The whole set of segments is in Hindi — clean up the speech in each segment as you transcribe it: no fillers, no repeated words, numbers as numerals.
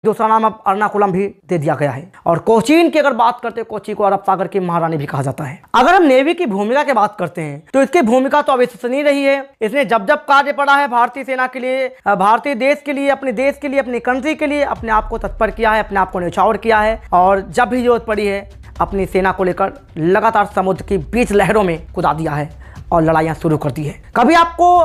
दूसरा नाम अब एर्नाकुलम भी दे दिया गया है। और कोचीन की अगर बात करते हैं, कोची को अरब सागर की महारानी भी कहा जाता है। अगर हम नेवी की भूमिका की बात करते हैं तो इसकी भूमिका तो अविश्वसनीय रही है। इसने जब जब कार्य पड़ा है भारतीय सेना के लिए, भारतीय देश के लिए, अपने देश के लिए, अपनी कंट्री के लिए अपने आप को तत्पर किया है, अपने आप को न्यौछावर किया है। और जब भी जरूरत पड़ी है अपनी सेना को लेकर लगातार समुद्र की बीच लहरों में कूदा दिया है और लड़ाइयाँ शुरू कर दी है। कभी आपको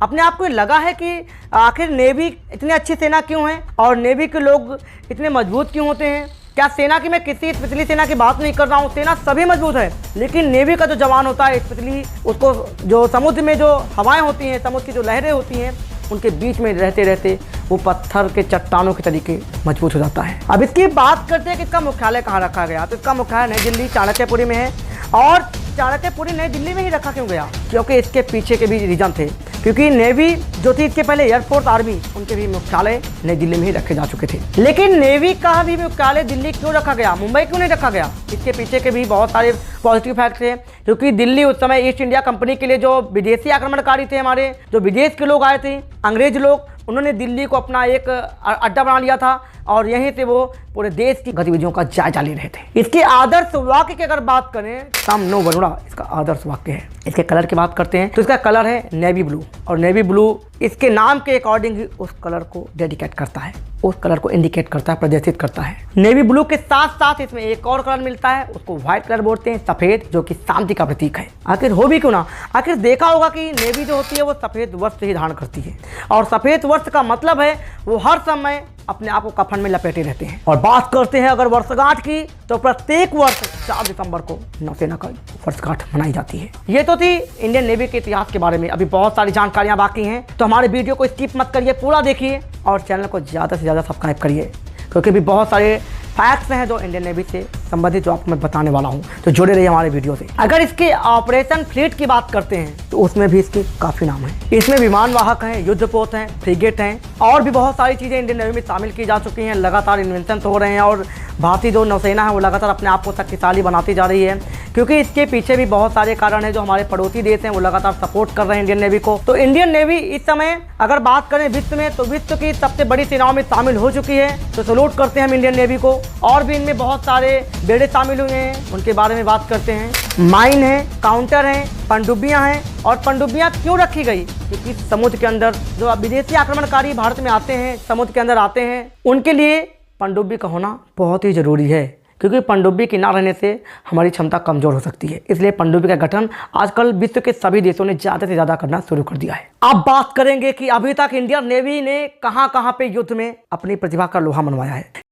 अपने आप को लगा है कि आखिर नेवी इतनी अच्छी सेना क्यों है और नेवी के लोग इतने मजबूत क्यों होते हैं? क्या सेना की, मैं किसी स्पेशली सेना की बात नहीं कर रहा हूँ, सेना सभी मजबूत है, लेकिन नेवी का जो जवान होता है स्पेशली उसको जो समुद्र में जो हवाएं होती हैं, समुद्र की जो लहरें होती हैं, उनके बीच में रहते रहते वो पत्थर के चट्टानों के तरीके मजबूत हो जाता है। अब इसकी बात करते हैं कि इसका मुख्यालय कहाँ रखा गया। तो इसका मुख्यालय नई दिल्ली चाणक्यपुरी में है। और चाणक्यपुरी नई दिल्ली में ही रखा क्यों गया? क्योंकि इसके पीछे के भी रीजन थे, क्योंकि नेवी जो थी इसके पहले एयरफोर्स आर्मी, उनके भी मुख्यालय नई दिल्ली में ही रखे जा चुके थे। लेकिन नेवी का भी मुख्यालय दिल्ली क्यों रखा गया, मुंबई क्यों नहीं रखा गया? इसके पीछे के भी बहुत सारे पॉजिटिव फैक्ट थे। क्योंकि दिल्ली उस समय ईस्ट इंडिया कंपनी के लिए जो विदेशी आक्रमणकारी थे, हमारे जो विदेश के लोग आए थे, अंग्रेज लोग, उन्होंने दिल्ली को अपना एक अड्डा बना लिया था और यहीं से वो पूरे देश की गतिविधियों का जायजा ले रहे थे। इसके आदर्श वाक्य की अगर बात करें, सम नो वरुणा इसका आदर्श वाक्य है। इसके कलर की बात करते हैं तो इसका कलर है नेवी ब्लू। और नेवी ब्लू इसके नाम के अकॉर्डिंग ही उस कलर को डेडिकेट करता है, उस कलर को इंडिकेट करता है, प्रदर्शित करता है। नेवी ब्लू के साथ साथ इसमें एक और कलर मिलता है, उसको व्हाइट कलर बोलते हैं, सफेद, जो कि शांति का प्रतीक है। आखिर हो भी क्यों ना, आखिर देखा होगा कि नेवी जो होती है वो सफेद वस्त्र ही धारण करती है। और सफेद वस्त्र का मतलब है वो हर समय अपने आप को कफन में लपेटे रहते हैं। और बात करते हैं अगर वर्षगांठ की, तो प्रत्येक वर्ष 4 दिसंबर को नौसेना का वर्षगांठ मनाई जाती है। ये तो थी इंडियन नेवी के इतिहास के बारे में। अभी बहुत सारी जानकारियां बाकी हैं, तो हमारे वीडियो को स्किप मत करिए, पूरा देखिए और चैनल को ज़्यादा से ज़्यादा सब्सक्राइब करिए, क्योंकि भी बहुत सारे फैक्ट्स हैं जो इंडियन नेवी से संबंधित जो आपको मैं बताने वाला हूं। तो जुड़े रहिए हमारे वीडियो से। अगर इसके ऑपरेशन फ्लीट की बात करते हैं तो उसमें भी इसके काफ़ी नाम हैं। इसमें विमान वाहक हैं, युद्धपोत हैं, फ्रिगेट हैं और भी बहुत सारी चीज़ें इंडियन नेवी में शामिल की जा चुकी हैं। लगातार इन्वेंशन हो रहे हैं और भारतीय जो नौसेना है वो लगातार अपने आप को शक्तिशाली बनाती जा रही है, क्योंकि इसके पीछे भी बहुत सारे कारण हैं। जो हमारे पड़ोसी देश हैं वो लगातार सपोर्ट कर रहे हैं इंडियन नेवी को। तो इंडियन नेवी इस समय अगर बात करें विश्व में, तो विश्व की सबसे बड़ी सेनाओं में शामिल हो चुकी है। तो सैल्यूट करते हैं हम इंडियन नेवी को। और भी इनमें बहुत सारे बेड़े शामिल हुए हैं, उनके बारे में बात करते हैं। माइन है, काउंटर हैं, पनडुब्बियां हैं। और पनडुब्बियां क्यों रखी गई? क्योंकि समुद्र के अंदर जो विदेशी आक्रमणकारी भारत में आते हैं, समुद्र के अंदर आते हैं, उनके लिए पनडुब्बी का होना बहुत ही ज़रूरी है, क्योंकि पनडुब्बी के ना रहने से हमारी क्षमता कमज़ोर हो सकती है। इसलिए पनडुब्बी का गठन आजकल विश्व के सभी देशों ने ज़्यादा से ज़्यादा करना शुरू कर दिया है। अब बात करेंगे कि अभी तक इंडियन नेवी ने कहां-कहां पे युद्ध में अपनी प्रतिभा का लोहा मनवाया है।